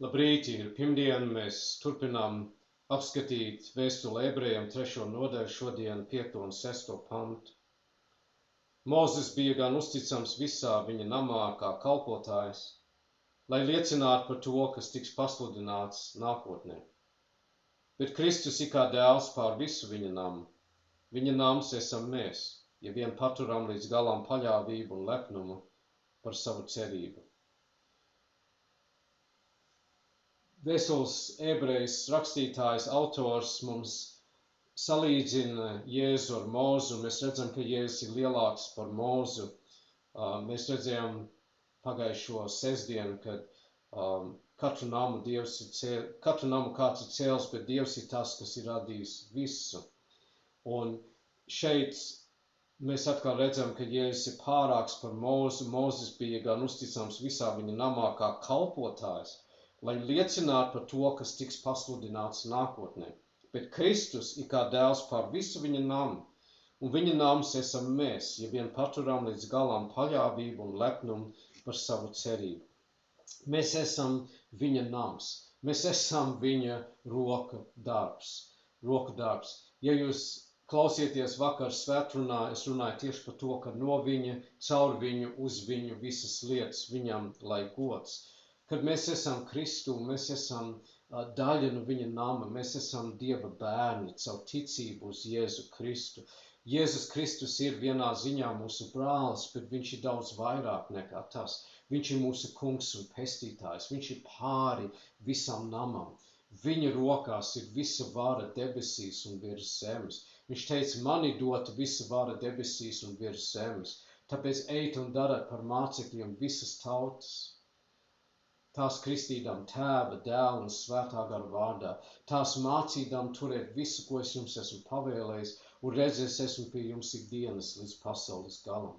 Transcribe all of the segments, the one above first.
Labrīt, ir pirmdien, mēs turpinām apskatīt vēstuli ebrejiem 3. nodaļu, šodien 5. un 6. pantu. Mūzes bija gan uzticams visā viņa namā kā kalpotājs, lai liecinātu par to, kas tiks pasludināts nākotnē. Bet Kristus ir kā dēls pār visu viņa namu. Viņa nams esam mēs, ja vien paturam līdz galam paļāvību un lepnumu par savu cerību. Vēstules ebrejs rakstītājs, autors mums salīdzina Jēzu ar Mūzu. Mēs redzam, ka Jēzus ir lielāks par Mūzu. Mēs redzējām pagājušo sestdienu, kad katru namu kāds ir cēlis, bet Dievs ir tas, kas ir radījis visu. Un šeit mēs atkal redzam, ka Jēzus ir pārāks par Mūzu. Mūzes bija gan uzticams visā viņa namā kā kalpotājs, lai liecinātu par to, kas tiks pasludināts nākotnē. Bet Kristus ir kā dēls pār visu viņa namu, un viņa nams esam mēs, ja vien paturam līdz galam paļāvību un lepnumu par savu cerību. Mēs esam viņa nams, mēs esam viņa roku darbs. Ja jūs klausieties vakar svētrunā, es runāju tieši par to, ka no viņa, caur viņu, uz viņu visas lietas viņam lai gods. Kad mēs esam Kristu, mēs esam daļa no viņa nama, mēs esam Dieva bērni caur ticību uz Jēzu Kristu. Jēzus Kristus ir vienā ziņā mūsu brālis, bet viņš ir daudz vairāk nekā tas. Viņš ir mūsu kungs un pestītājs, viņš ir pāri visam namam. Viņa rokās ir visa vara debesīs un virs zemes. Viņš teica, man ir dota visa vara debesīs un virs zemes, tāpēc ejiet un dariet par mācekļiem visas tautas. Tās kristīdām Tēva, Dēla un Svētā gara vārdā, tās mācīdām turēt visu, ko es jums esmu pavēlējis, un redzēs esmu pie jums ikdienas līdz pasaules galam.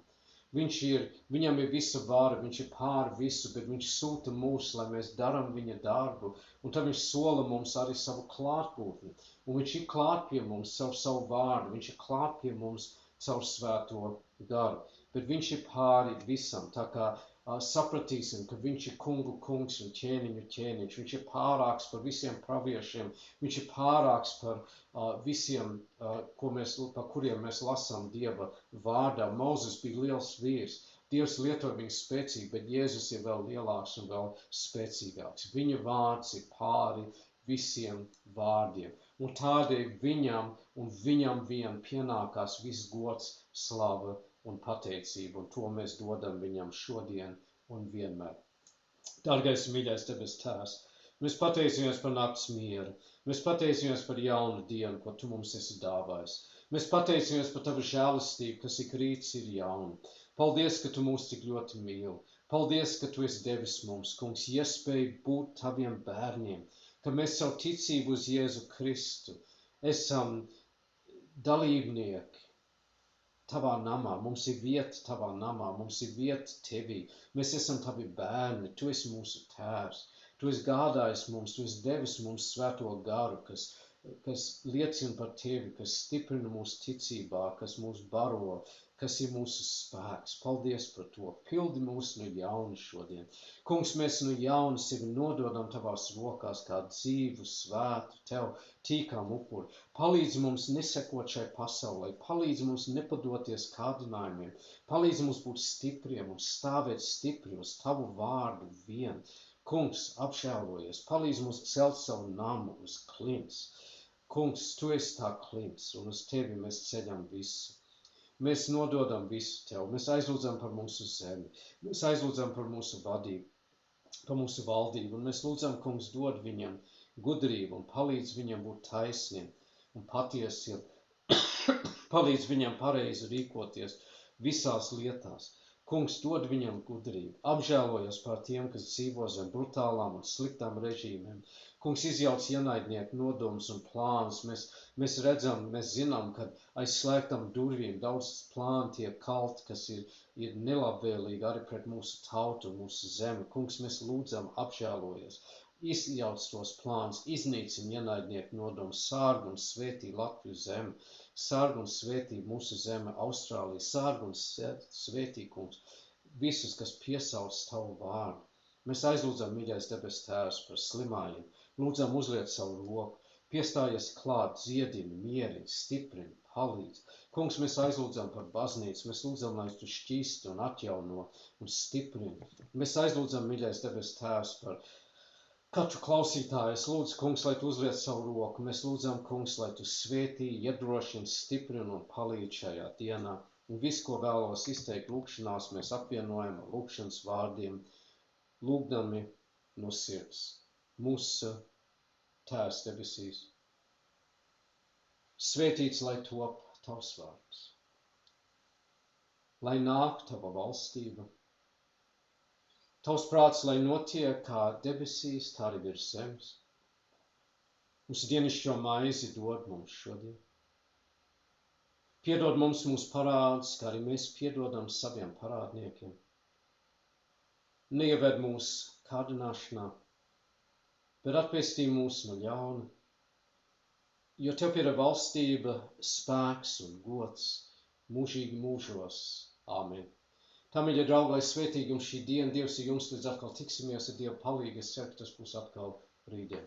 Viņam ir visa vara, viņš ir pāri visu, bet viņš sūta mūs, lai mēs darām viņa darbu, un tad viņš sola mums arī savu klātbūtni, un viņš ir klāt pie mums savu vārdu, viņš ir klāt pie mums caur Svēto garu, bet viņš ir pāri visam, tā kā sapratīsim, ka viņš ir kungu kungs un ķēniņu ķēniņš. Viņš ir pārāks par visiem praviešiem. Viņš ir pārāks par visiem, par kuriem mēs lasām Dieva vārdā. Mūzes bija liels vīrs. Dievs lietoja viņu spēcīgi, bet Jēzus ir vēl lielāks un vēl spēcīgāks. Viņa vārds ir pāri visiem vārdiem. Un tādēļ viņam un viņam vien pienākās viss gods, slava un pateicību, un to mēs dodam viņam šodien un vienmēr. Dārgais mīļais debes Tēvs, mēs pateicamies par nakts mieru, mēs pateicamies par jaunu dienu, ko tu mums esi dāvājis. Mēs pateicamies par tavu žēlastību, kas ik rīts ir jauna. Paldies, ka tu mūs tik ļoti mīli. Paldies, ka tu esi devis mums, kungs, iespēju būt taviem bērniem, ka mēs savu ticību uz Jēzu Kristu esam dalībnieki tavā namā, mums ir vieta tavā namā, mums ir vieta tevī, mēs esam tavi bērni, tu esi mūsu tēvs, tu esi gādājis mums, tu esi devis mums Svēto garu, kas liecina par tevi, kas stiprina mūsu ticībā, kas mūs baro, kas ir mūsu spēks. Paldies par to, pildi mūs no jauna šodien. Kungs, mēs no jauna sevi nododam tavās rokās kā dzīvu, svētu, tev tīkām upuri. Palīdzi mums nesekot šai pasaulē, palīdzi mums nepadoties kādinājumiem, palīdzi mums būt stipriem un stāvēt stipri uz tavu vārdu vien. Kungs, apžēlojies, palīdzi mums celt savu namu uz klints. Kungs, tu esi tā klints, un uz tevi mēs ceļam visu. Mēs nododam visu tev, mēs aizlūdzam par mūsu zemi, mēs aizlūdzam par mūsu vadību, par mūsu valdību, un mēs lūdzam, kungs, dod viņam gudrību un palīdz viņam būt taisniem un patiesiem, palīdz viņam pareizi rīkoties visās lietās. Kungs, dod viņam gudrību, apžēlojas par tiem, kas dzīvo zem brutālām un sliktām režīmiem. Kungs, izjauc ienaidnieku nodomus un plānus. Mēs redzam, mēs zinām, ka aiz slēgtām durvīm daudz plānu tiek kalti, kas ir nelabvēlīgi arī pret mūsu tautu un mūsu zemi. Kungs, mēs lūdzam, apžēlojas, izjauc tos plānus, iznīcina ienaidnieku nodomus, sārg un svētī Latviju zemi, sārg un svētī mūsu zeme Austrāliju, sārg un svētī, kungs, visus, kas piesauc tavu vārdu. Mēs aizlūdzam, mīļais debes Tēvs, par slimājiem, lūdzam uzliet savu roku, piestājies klāt, dziedini, mierini, stiprini, palīdz. Kungs, mēs aizlūdzam par baznīcu, mēs lūdzam, lai tu šķīsti un atjauno un stiprini. Mēs aizlūdzam, mīļais debes Tēvs, par katru klausītāju. Es lūdzu, Kungs, lai tu uzliet savu roku. Mēs lūdzam, Kungs, lai tu svētī, iedrošini, stiprini un palīdz šajā dienā. Un viss, ko vēlos izteikt lūkšanās, mēs apvienojam ar lūkšanas vārdiem, lūgdami no sirds. Mūsu Tēvs debesīs, svētīts lai top tavs vārds, lai nāk tava valstība, tavs prāts, lai notiek kā debesīs, tā arī virs zemes. Mūsu dienascho maizi dod mums šodien. Piedod mums mūsu parādus, kā arī mēs piedodam saviem parādniekiem. Neieved mūs kārdināšanā, bet atpestī mūs no ļauna, jo tev pieder valstība, spēks un gods mūžīgi mūžos. Āmen. Tā, mīļie draugi, lai svētīgi jums šī diena, Dievs ir jums, līdz atkal tiksimies ar Dievu palīgu. Es ceru, ka tas būs atkal rītdien.